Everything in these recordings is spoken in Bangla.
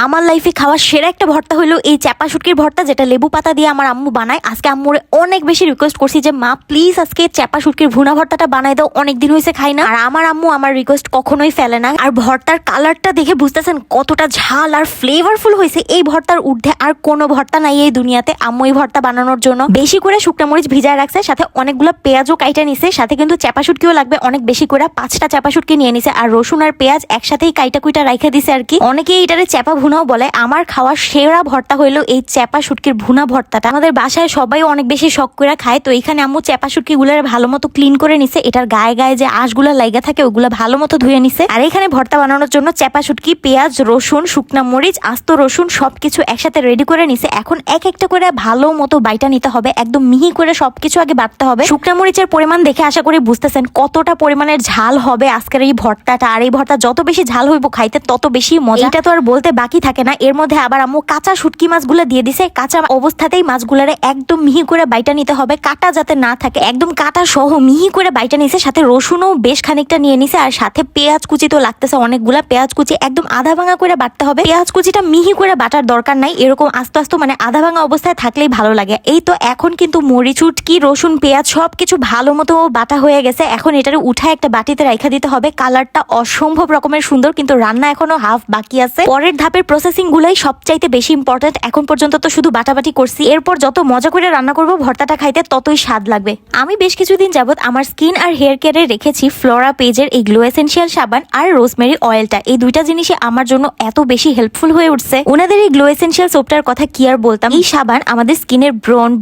আমার লাইফে খাওয়া সেরা একটা ভর্তা হলো এই চাপা শুটকির ভর্তা, যেটা লেবু পাতা দিয়ে আমার আম্মু বানায়। আজকে আম্মুরে অনেক বেশি রিকোয়েস্ট করছি যে মা প্লিজ আজকে চাপা শুটকির ভুনা ভর্তাটা বানাই দাও, অনেকদিন হয়েছে খাই না। আর আমার আম্মু আমার রিকোয়েস্ট কখনোই ফেলে না। আর ভর্তার কালারটা দেখে বুঝতেছেন কতটা ঝাল আর ফ্লেভারফুল হয়েছে। এই ভর্তার ঊর্ধ্বে আর কোনো ভর্তা নাই এই দুনিয়াতে। আম্মু এই ভর্তা বানানোর জন্য বেশি করে শুকনো মরিচ ভিজায় রাখছে, সাথে অনেকগুলো পেঁয়াজও কাইটা নিছে, সাথে কিন্তু চাপা শুটকিও লাগবে অনেক বেশি করে। 5টা চাপা শুটকি নিয়ে নিছে আর রসুন আর পেঁয়াজ একসাথেই কাইটা কুইটা রাইখা দিছে আর কি। অনেকেই এটারে চাপা ভুনাও বলে। আমার খাওয়ার সেরা ভর্তা হইলো এই চাপা শুটকির ভুনা ভর্তাটা। আমাদের বাসায় সবাই অনেক বেশি শখ করে খায়। তো এখানে আম্মু চাপা শুটকি গুলার ভালো মতো ক্লিন করে নিছে, এটার গায়ে গায়ে যে আঁশগুলা লাইগা থাকে ওগুলা ভালো মতো ধুয়ে নিছে। আর এখানে ভর্তা বানানোর জন্য চাপা শুটকি, পেঁয়াজ, রসুন, শুকনা মরিচ, আস্ত রসুন সবকিছু একসাথে রেডি করে নিছে। এখন এক একটা করে ভালো মতো বাইটা নিতে হবে, একদম মিহি করে সবকিছু আগে বাটতে হবে। শুকনা মরিচের পরিমাণ দেখে আশা করি বুঝতেছেন কতটা পরিমাণের ঝাল হবে আজকের এই ভর্তাটা। আর এই ভর্তা যত বেশি ঝাল হইব খাইতে তত বেশি মজা। এটা তো আর বলতে বাকি থাকে না। এর মধ্যে আবার আম্মু কাঁচা শুটকি মাছগুলো দিয়ে দিছে। কাঁচা অবস্থাতেই মাছগুলারে একদম মিহি করে বাইটা নিতে হবে, কাটা যাতে না থাকে, একদম কাটা সহ মিহি করে বাইটা নিছে। সাথে রসুনও বেশ খানিকটা নিয়ে নিছে, আর সাথে পেঁয়াজ কুচি তো লাগতেছে অনেকগুলা। পেঁয়াজ কুচি একদম আধা ভাঙা করে বাটতে হবে। পেঁয়াজ কুচিটা মিহি করে বাটার দরকার নাই, এরকম আস্তে আস্তে মানে আধা ভাঙা অবস্থায় থাকলেই ভালো লাগে। এই তো এখন কিন্তু মরিচ, শুটকি, রসুন, পেঁয়াজ সবকিছু ভালো মতো বাটা হয়ে গেছে। এখন এটারে উঠায় একটা বাটিতে রাখা দিতে হবে। কালারটা অসম্ভব রকমের সুন্দর, কিন্তু রান্না এখনো হাফ বাকি আছে। পরের ধাপের প্রসেসিং গুলাই সবচাইতে বেশি ইম্পর্টেন্ট। এখন পর্যন্ত তো শুধু বাটাবাটি করছি, এরপর যত মজা করে রান্না করবো ভর্তাটা খাইতে ততই স্বাদ লাগবে। আমি বেশ কিছুদিন যাবত আমার স্কিন আর হেয়ার কেয়ারে রেখেছি ফ্লোরা পেজের এই গ্লো এসেনশিয়াল সাবান আর রোজমেরি অয়েলটা। এই দুইটা জিনিসই আমার জন্য এত বেশি হেল্পফুল হয়ে উঠছে। ওনাদের এই গ্লো এসেনশিয়াল সোপটার কথা কি আর বলতাম। এই সাবান আমাদের স্কিনের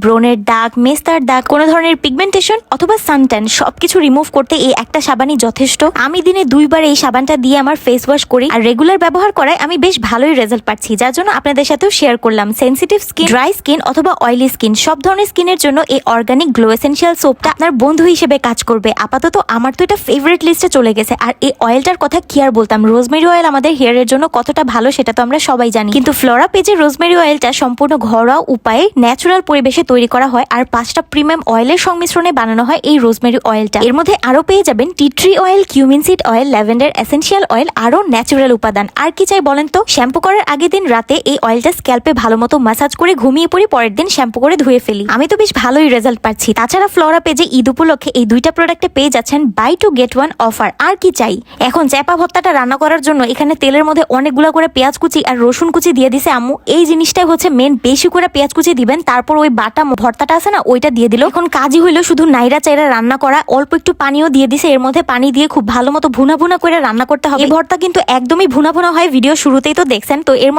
ব্রণের দাগ, মেস্তার দাগ, কোনো ধরনের পিগমেন্টেশন অথবা সানট্যান সবকিছু রিমুভ করতে এই একটা সাবানই যথেষ্ট। আমি দিনে 2বার এই সাবানটা দিয়ে আমার ফেস ওয়াশ করি, আর রেগুলার ব্যবহার করায় আমি বেশ ভালোই রেজাল্ট পাচ্ছি, যার জন্য আপনাদের সাথেও শেয়ার করলাম। সেনসিটিভ স্কিন, ড্রাই স্কিন অথবা অয়েলি স্কিন সব ধরনের স্কিনের জন্য এই অর্গানিক গ্লো এসেনশিয়াল সোপটা আপনার বন্ধু হিসেবে কাজ করবে। আপাতত আমার তো এটা ফেভারিট লিস্টে চলে গেছে। আর এই অয়েলটার কথা কি আর বলতাম, রোজমেরি অয়েল আমাদের হেয়ারের জন্য কতটা ভালো সেটা তো আমরা সবাই জানি। কিন্তু ফ্লোরা পেজের রোজমেরি অয়েলটা সম্পূর্ণ ঘরোয়া উপায়ে ন্যাচারাল পরিবেশে তৈরি করা হয়, আর 5টা প্রিমিয়াম অয়েলের সংমিশ্রণে বানানো হয় এই রোজমেরি অয়েলটা। এর মধ্যে আরো পেয়ে যাবেন tea tree oil, cumin seed oil, lavender essential oil, আরো ন্যাচারাল উপাদান। আর কি চাই বলেন তো? শ্যাম্পু করার আগের দিন রাতে এই অয়েলটা স্ক্যাল্পে ভালো মতো ম্যাসাজ করে ঘুমিয়ে পড়ি, পরের দিন শ্যাম্পু করে ধুয়ে ফেলি। আমি তো বেশ ভালোই রেজাল্ট পাচ্ছি। তাছাড়া ফ্লোরা পেজে ঈদ উপলক্ষে এই 2টা প্রোডাক্টে পেয়ে যাচ্ছেন বাই 2 get 1 অফার। আর কি চাই? এখন চাপা ভর্তাটা রান্না করার জন্য এখানে তেলের মধ্যে অনেকগুলো করে পেঁয়াজ কুচি আর রসুন কুচি দিয়ে দিছে আম্মু। এই জিনিসটাই হচ্ছে মেন, বেশি করে পেঁয়াজ কুচি দিবেন, তারপর ওই বাটা ভর্তাটা আছে না ওইটা দিয়ে দিল। এখন কাজই হইলো শুধু নাইরা চাইরা রান্না করা। অল্প একটু পানিও দিয়ে দিছে, এর মধ্যে পানি দিয়ে খুব ভালো মতো ভুনা ভুনা করে রান্না করতে হবে। এই ভর্তা কিন্তু একদমই ভুনা ভুনা হয়, ভিডিও শুরুতেই তো দেখছেন। তো এর